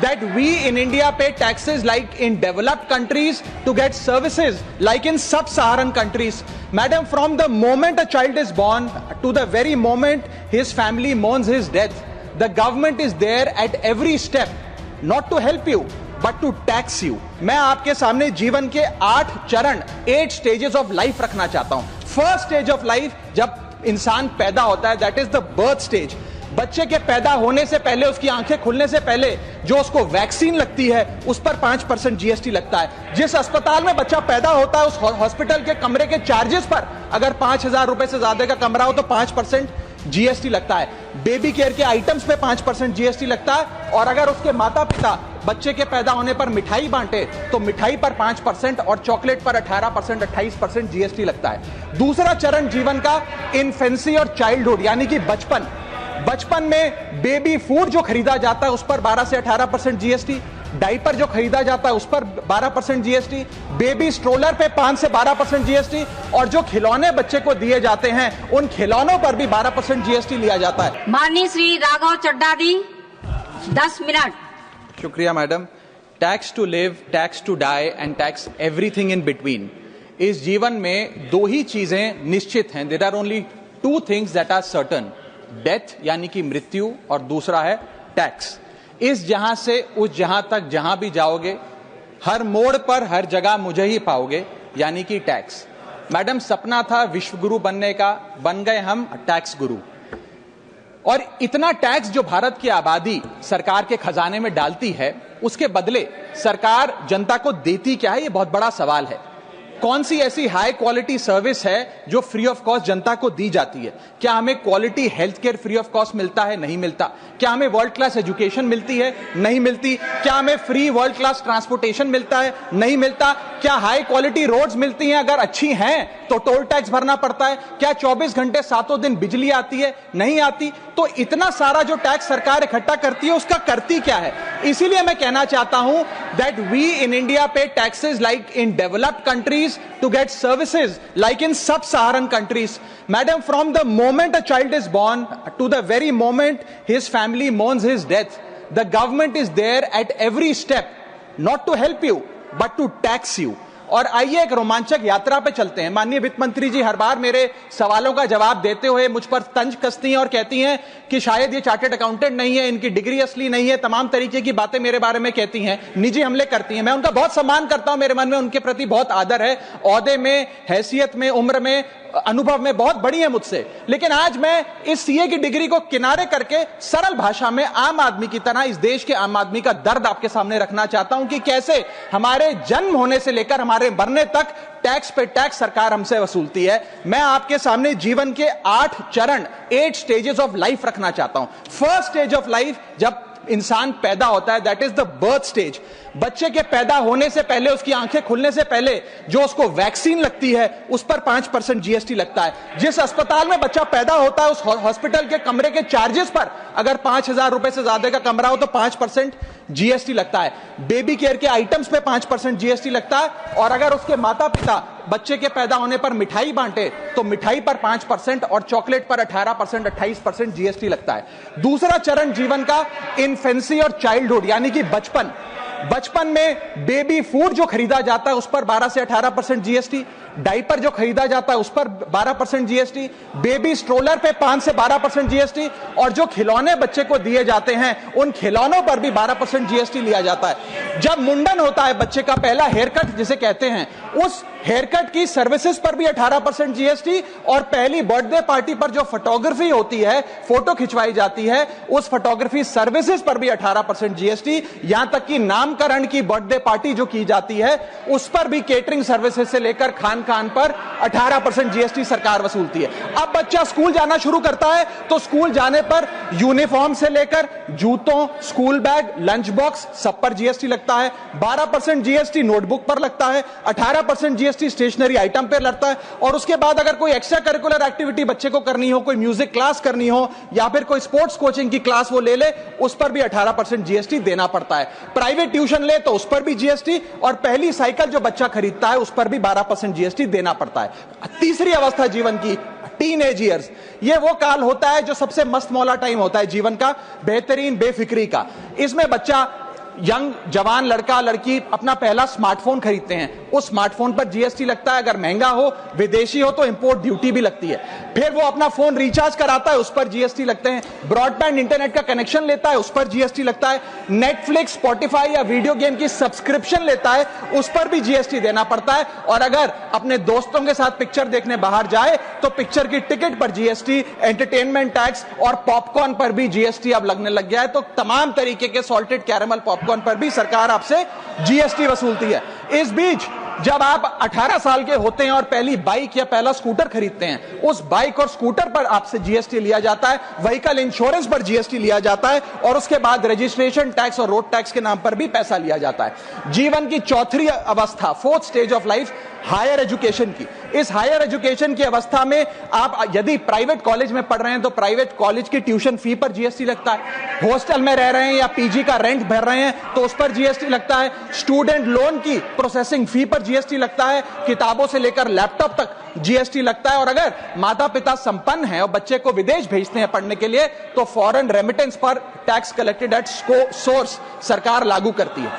that we in India pay taxes like in developed countries to get services like in sub-Saharan countries. Madam, from the moment a child is born to the very moment his family mourns his death, the government is there at every step, not to help you, but to tax you. मैं आपके सामने जीवन के 8 चरण, 8 stages of life रखना चाहता हूं. First stage of life, जब इंसान पैदा होता है, that is the birth stage. बच्चे के पैदा होने से पहले, उसकी आंखें खुलने से पहले जो उसको वैक्सीन लगती है, उस पर 5% जीएसटी लगता है. जिस अस्पताल में बच्चा पैदा होता है, उस हॉस्पिटल के कमरे के चार्जेस पर अगर 5,000 रुपए से ज्यादा का कमरा हो तो 5% जीएसटी लगता है. बेबी केयर के आइटम्स पे 5% जीएसटी लगता है. और अगर उसके माता पिता बच्चे के पैदा होने पर मिठाई बांटे तो मिठाई पर 5% और चॉकलेट पर 18%, 28% जीएसटी लगता है. दूसरा चरण जीवन का इन्फेंसी और चाइल्डहुड यानी कि बचपन में बेबी फूड जो खरीदा जाता है उस पर 12 से 18% जीएसटी, डाइपर जो खरीदा जाता है उस पर 12% जीएसटी, बेबी स्ट्रोलर पे 5 से 12% जीएसटी, और जो खिलौने बच्चे को दिए जाते हैं उन खिलौनों पर भी 12% जीएसटी लिया जाता है. माननीय श्री राघव चड्ढा जी, 10 मिनट. शुक्रिया madam. Tax to live, tax to die and tax everything in between. इस जीवन में 2 ही चीजें निश्चित हैं. There are only 2 things that are certain. Death यानी कि मृत्यु, और दूसरा है टैक्स. इस जहां से उस जहां तक जहां भी जाओगे, हर मोड़ पर हर जगह मुझे ही पाओगे, यानी कि टैक्स. मैडम, सपना था विश्व गुरु बनने का, बन गए हम टैक्स गुरु. और इतना टैक्स जो भारत की आबादी सरकार के खजाने में डालती है, उसके बदले सरकार जनता को देती क्या है, यह बहुत बड़ा सवाल है. कौन सी ऐसी हाई क्वालिटी सर्विस है जो फ्री ऑफ कॉस्ट जनता को दी जाती है? क्या हमें quality health care free of cost मिलता है? नहीं मिलता. क्या हमें वर्ल्ड क्लास एजुकेशन मिलती है? नहीं मिलती. क्या हमें फ्री वर्ल्ड क्लास ट्रांसपोर्टेशन मिलता है? नहीं मिलता. क्या हाई क्वालिटी रोड्स मिलती हैं? अगर अच्छी हैं तो टोल टैक्स भरना पड़ता है. क्या 24 घंटे 7 दिन बिजली आती है? नहीं आती. तो इतना सारा जो टैक्स सरकार इकट्ठा करती है, उसका करती क्या है? इसीलिए मैं कहना चाहता हूं दैट वी इन इंडिया पे taxes like in developed countries to get services like in sub-Saharan countries. Madam, from the moment a child is born to the very moment his family mourns his death, the government is there at every step, not to help you, but to tax you. और आइए एक रोमांचक यात्रा पे चलते हैं. माननीय वित्त मंत्री जी हर बार मेरे सवालों का जवाब देते हुए मुझ पर तंज कसती हैं और कहती हैं कि शायद ये चार्टर्ड अकाउंटेंट नहीं है, इनकी डिग्री असली नहीं है, तमाम तरीके की बातें मेरे बारे में कहती हैं, निजी हमले करती हैं. मैं उनका बहुत सम्मान करता हूं, मेरे मन में उनके प्रति बहुत आदर है. ओहदे में, हैसियत में, उम्र में, अनुभव में बहुत बड़ी है मुझसे. लेकिन आज मैं इस सीए की डिग्री को किनारे करके सरल भाषा में आम आदमी की तरह इस देश के आम आदमी का दर्द आपके सामने रखना चाहता हूं कि कैसे हमारे जन्म होने से लेकर हमारे मरने तक टैक्स पे टैक्स सरकार हमसे वसूलती है. मैं आपके सामने जीवन के 8 चरण, 8 स्टेजेस ऑफ लाइफ रखना चाहता हूं. फर्स्ट स्टेज ऑफ लाइफ, जब इंसान पैदा होता है, that is the birth stage. बच्चे के पैदा होने से पहले, उसकी आंखें खुलने से पहले जो उसको वैक्सीन लगती है, उस पर 5% जीएसटी लगता है. जिस अस्पताल में बच्चा पैदा होता है, उस हॉस्पिटल के कमरे के चार्जेस पर अगर 5,000 रुपए से ज्यादा का कमरा हो तो 5% जीएसटी लगता है. बेबी केयर के आइटम्स पे 5% जीएसटी लगता है. और अगर उसके माता पिता बच्चे के पैदा होने पर मिठाई बांटे तो मिठाई पर 5% और चॉकलेट पर 18%, 28% जीएसटी लगता है. दूसरा चरण जीवन का इन्फेंसी और चाइल्डहुड यानी कि बचपन में बेबी फूड जो खरीदा जाता है उस पर 12 से 18% जीएसटी, डाइपर जो खरीदा जाता है उस पर 12% जीएसटी, बेबी स्ट्रोलर पे 5 से 12% जीएसटी, और जो खिलौने बच्चे को दिए जाते हैं उन खिलौनों पर भी 12% जीएसटी लिया जाता है. जब मुंडन होता है बच्चे का, पहला हेयर कट जिसे कहते हैं, उस हेयर कट की सर्विसेज पर भी 18% जीएसटी, और पहली बर्थडे पार्टी पर जो फोटोग्राफी होती है, फोटो खिंचवाई जाती है, उस फोटोग्राफी सर्विसेज पर भी 18% जीएसटी. यहां तक कि नामकरण की बर्थडे पार्टी जो की जाती है उस पर भी केटरिंग सर्विसेज से लेकर खान पर 18% जीएसटी सरकार वसूलती है. अब बच्चा स्कूल जाना शुरू करता है तो स्कूल जाने पर यूनिफॉर्म से लेकर जूतों, स्कूल बैग, लंच बॉक्स, सब पर जीएसटी लगता है. 12% जीएसटी नोटबुक पर लगता है, 18% जीएसटी स्टेशनरी आइटम पर लगता है. और उसके बाद अगर कोई एक्स्ट्रा करिकुलर एक्टिविटी बच्चे को करनी हो, कोई म्यूजिक क्लास करनी हो या फिर कोई स्पोर्ट्स कोचिंग की क्लास वो ले ले, उस पर भी 18% जीएसटी देना पड़ता है. प्राइवेट ट्यूशन ले तो उस पर भी जीएसटी, और पहली साइकिल जो बच्चा खरीदता है उस पर भी 12% जीएसटी देना पड़ता है. तीसरी अवस्था जीवन की, टीनेज ईयर्स, ये वो काल होता है जो सबसे मस्त मौला टाइम होता है जीवन का, बेहतरीन बेफिक्री का. इसमें बच्चा यंग जवान लड़का लड़की अपना पहला स्मार्टफोन खरीदते हैं, उस स्मार्टफोन पर जीएसटी लगता है, अगर महंगा हो विदेशी हो तो इंपोर्ट ड्यूटी भी लगती है। फिर वो अपना फोन रिचार्ज कराता है, उस पर जीएसटी लगते हैं। ब्रॉडबैंड इंटरनेट का कनेक्शन लेता है, उस पर जीएसटी लगता है। नेटफ्लिक्स, स्पॉटिफाई या वीडियो गेम की सब्सक्रिप्शन लेता है, उस पर भी जीएसटी देना पड़ता है। और अगर अपने दोस्तों के साथ पिक्चर देखने बाहर जाए तो पिक्चर की टिकट पर जीएसटी, एंटरटेनमेंट टैक्स और पॉपकॉर्न पर भी जीएसटी अब लगने लग गया है। तो तमाम तरीके के सॉल्टेड कैरेमल पॉपकॉर्न पर भी सरकार आपसे जीएसटी वसूलती है। इस बीच जब आप 18 साल के होते हैं और पहली बाइक या पहला स्कूटर खरीदते हैं, उस बाइक और स्कूटर पर आपसे जीएसटी लिया जाता है, व्हीकल इंश्योरेंस पर जीएसटी लिया जाता है और उसके बाद रजिस्ट्रेशन टैक्स और रोड टैक्स के नाम पर भी पैसा लिया जाता है। जीवन की चौथी अवस्था, fourth stage of life, higher education की। इस हायर एजुकेशन की अवस्था में आप यदि प्राइवेट कॉलेज में पढ़ रहे हैं तो प्राइवेट कॉलेज की ट्यूशन फी पर जीएसटी लगता है। हॉस्टल में रह रहे हैं या पीजी का रेंट भर रहे हैं तो उस पर जीएसटी लगता है। स्टूडेंट लोन की प्रोसेसिंग फी पर जीएसटी लगता है। किताबों से लेकर लैपटॉप तक जीएसटी लगता है। और अगर माता पिता संपन्न हैं और बच्चे को विदेश भेजते हैं पढ़ने के लिए तो फॉरेन रेमिटेंस पर टैक्स कलेक्टेड एट सोर्स सरकार लागू करती है।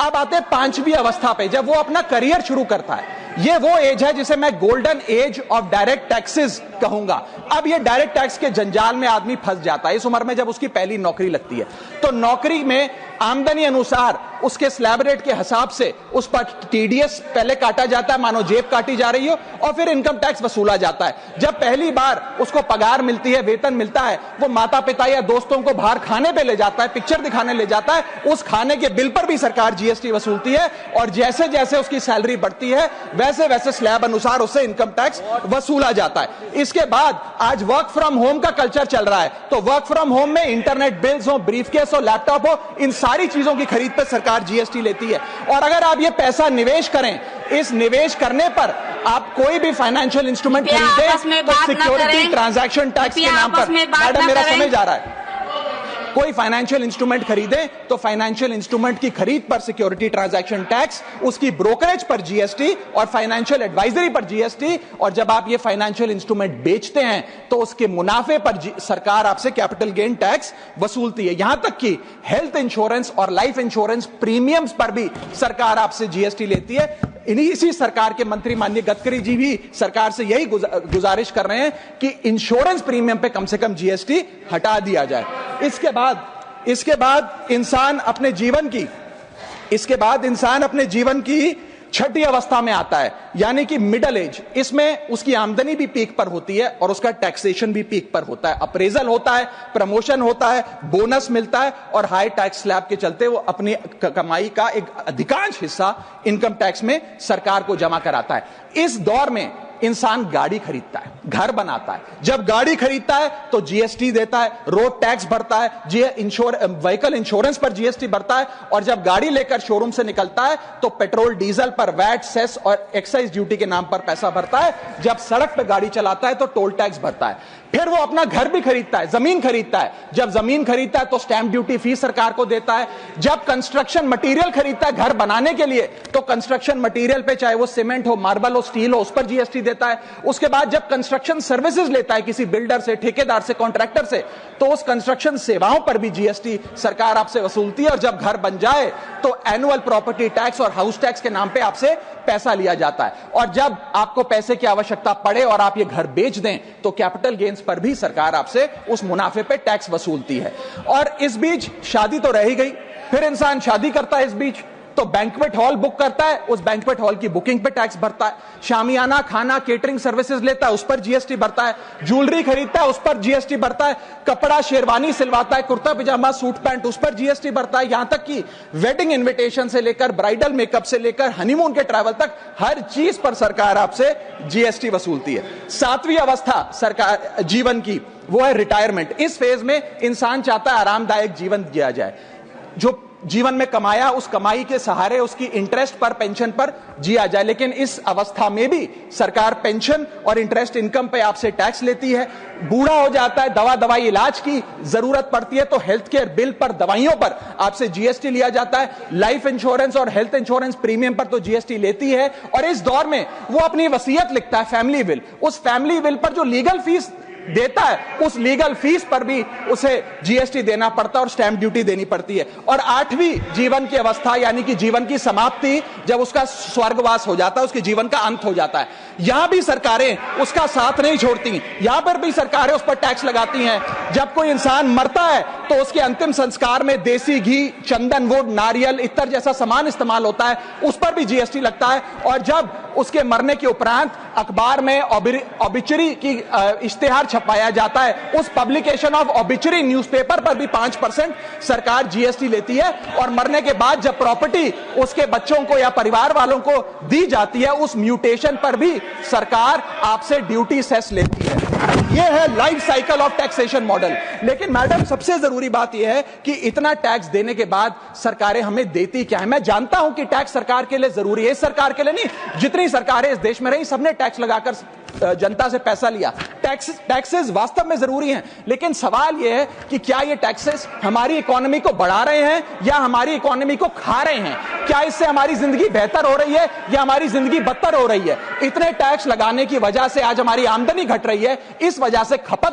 अब आते हैं पांचवी अवस्था पे, जब वो अपना करियर शुरू करता है। ये वो एज है जिसे मैं golden age of direct taxes कहूंगा। अब ये डायरेक्ट टैक्स के जंजाल में आदमी फंस जाता है इस उम्र में जब उसकी पहली नौकरी लगती है। तो नौकरी में आमदनी अनुसार उसके स्लैब रेट के हिसाब से उस पर टीडीएस पहले काटा जाता है, मानो जेब काटी जा रही हो, और फिर इनकम टैक्स वसूला जाता है। जब पहली बार उसको पगार मिलती है, वेतन मिलता है, वो माता पिता या दोस्तों को बाहर खाने पे ले जाता है, पिक्चर दिखाने ले जाता है, उस खाने के बिल पर भी सरकार जीएसटी वसूलती है। और जैसे जैसे उसकी सैलरी बढ़ती है वैसे वैसे स्लैब अनुसार उससे इनकम टैक्स वसूला जाता है। इसके बाद आज वर्क फ्रॉम होम का कल्चर चल रहा है, तो वर्क फ्रॉम होम में इंटरनेट बिल्स हो, ब्रीफकेस हो, लैपटॉप हो, इन सारी चीजों की खरीद पर सरकार जीएसटी लेती है। और अगर आप ये पैसा निवेश करें, इस निवेश करने पर आप कोई भी फाइनेंशियल इंस्ट्रूमेंट खरीदें तो सिक्योरिटी ट्रांजैक्शन टैक्स के नाम पर, मैडम मेरा समय जा रहा है, कोई फाइनेंशियल इंस्ट्रूमेंट खरीदें तो फाइनेंशियल इंस्ट्रूमेंट की खरीद पर सिक्योरिटी ट्रांजैक्शन टैक्स, उसकी ब्रोकरेज पर जीएसटी और फाइनेंशियल एडवाइजरी पर जीएसटी। और जब आप ये फाइनेंशियल इंस्ट्रूमेंट बेचते हैं तो उसके मुनाफे पर सरकार आपसे कैपिटल गेन टैक्स वसूलती है। यहां तक कि हेल्थ इंश्योरेंस और लाइफ इंश्योरेंस प्रीमियम्स पर भी सरकार आपसे जीएसटी लेती है। इसी सरकार के मंत्री माननीय गडकरी जी भी सरकार से यही गुजारिश कर रहे हैं कि इंश्योरेंस प्रीमियम पे कम से कम जीएसटी हटा दिया जाए। इसके बाद इंसान अपने जीवन की छठी अवस्था में आता है, यानी कि मिडिल एज। इसमें उसकी आमदनी भी पीक पर होती है और उसका टैक्सेशन भी पीक पर होता है। अप्रेजल होता है, प्रमोशन होता है, बोनस मिलता है और हाई टैक्स स्लैब के चलते वो अपनी कमाई का एक अधिकांश हिस्सा इनकम टैक्स में सरकार को जमा कराता है। इस दौर में इंसान गाड़ी खरीदता है, घर बनाता है। जब गाड़ी खरीदता है तो जीएसटी देता है, रोड टैक्स भरता है, व्हीकल इंश्योरेंस पर जीएसटी भरता है। और जब गाड़ी लेकर शोरूम से निकलता है तो पेट्रोल डीजल पर वैट, सेस और एक्साइज ड्यूटी के नाम पर पैसा भरता है। जब सड़क पर गाड़ी चलाता है तो टोल टैक्स भरता है। फिर वो अपना घर भी खरीदता है, जमीन खरीदता है। जब जमीन खरीदता है तो स्टैंप ड्यूटी फीस सरकार को देता है। जब कंस्ट्रक्शन मटेरियल खरीदता है घर बनाने के लिए तो कंस्ट्रक्शन मटेरियल पे, चाहे वो सीमेंट हो, मार्बल हो, स्टील हो, उस पर जीएसटी देता है। उसके बाद जब कंस्ट्रक्शन सर्विसेज लेता है किसी बिल्डर से, ठेकेदार से, कॉन्ट्रैक्टर से, तो उस कंस्ट्रक्शन सेवाओं पर भी जीएसटी सरकार आपसे वसूलती है। और जब घर बन जाए तो एनुअल प्रॉपर्टी टैक्स और हाउस टैक्स के नाम पे आपसे पैसा लिया जाता है। और जब आपको पैसे की आवश्यकता पड़े और आप ये घर बेच दें तो कैपिटल गेन्स पर भी सरकार आपसे उस मुनाफे पे टैक्स वसूलती है। और इस बीच शादी तो रह ही गई, फिर इंसान शादी करता है, इस बीच तो बैंक्वेट हॉल बुक करता है, उस बैंक्वेट हॉल की बुकिंग पे टैक्स भरता है। शामियाना, खाना, केटरिंग सर्विसेज लेता है, उस पर जीएसटी भरता है। ज्वेलरी खरीदता है, उस पर जीएसटी भरता है। कपड़ा, शेरवानी सिलवाता है, कुर्ता पजामा, सूट पैंट, उस पर जीएसटी भरता है। यहां तक कि वेडिंग इन्विटेशन से लेकर, ब्राइडल मेकअप से लेकर, हनीमून के ट्रैवल तक हर चीज पर सरकार आपसे जीएसटी वसूलती है। सातवीं अवस्था सरकार जीवन की वो है रिटायरमेंट। इस फेज में इंसान चाहता है आरामदायक जीवन जिया जाए, जो जीवन में कमाया उस कमाई के सहारे उसकी इंटरेस्ट पर, पेंशन पर जिया जाए। लेकिन इस अवस्था में भी सरकार पेंशन और इंटरेस्ट इनकम पे आपसे टैक्स लेती है। बूढ़ा हो जाता है, दवाई इलाज की जरूरत पड़ती है तो हेल्थ केयर बिल पर, दवाइयों पर आपसे जीएसटी लिया जाता है। लाइफ इंश्योरेंस और हेल्थ इंश्योरेंस प्रीमियम पर तो जीएसटी लेती है। और इस दौर में वो अपनी वसीयत लिखता है, फैमिली विल। उस फैमिली विल पर जो लीगल फीस देता है उस लीगल फीस पर भी उसे जीएसटी देना पड़ता है और स्टैंप ड्यूटी देनी पड़ती है। और 8वीं जीवन की अवस्था यानी कि जीवन की समाप्ति, जब उसका स्वर्गवास हो जाता है, उसके जीवन का अंत हो जाता है, यहां भी सरकारें उसका साथ नहीं छोड़ती, यहां पर भी सरकारें उस पर टैक्स लगाती हैं। जब कोई इंसान मरता है तो उसके अंतिम संस्कार में देसी घी, चंदन वुड, नारियल इत्तर जैसा सामान इस्तेमाल होता है, उस पर भी जीएसटी लगता है। और जब उसके मरने के उपरांत अखबार में ऑबिचुरी की इश्तेहार छपाया जाता है, उस पब्लिकेशन ऑफ ऑबिचुरी न्यूज़पेपर पर भी 5% सरकार जीएसटी लेती है। और मरने के बाद जब प्रॉपर्टी उसके बच्चों को या परिवार वालों को दी जाती है, उस म्यूटेशन पर भी सरकार आपसे ड्यूटी सेस लेती है। यह है life cycle of taxation model. लेकिन मैडम, सबसे जरूरी बात यह है कि इतना टैक्स देने के बाद सरकारें हमें देती क्या है। मैं जानता हूं कि टैक्स सरकार के लिए जरूरी है, इस सरकार के लिए नहीं, जितनी सरकारें इस देश में रही सबने टैक्स लगाकर जनता से पैसा लिया। टैक्सेस वास्तव में जरूरी हैं, लेकिन सवाल यह है कि क्या ये टैक्सेस हमारी इकोनॉमी को बढ़ा रहे हैं या हमारी इकोनॉमी को खा रहे हैं? क्या इससे हमारी जिंदगी बेहतर हो रही है या हमारी जिंदगी बदतर हो रही है? इतने टैक्स लगाने की वजह से आज हमारी आमदनी घट रही है, इस वजह से खपत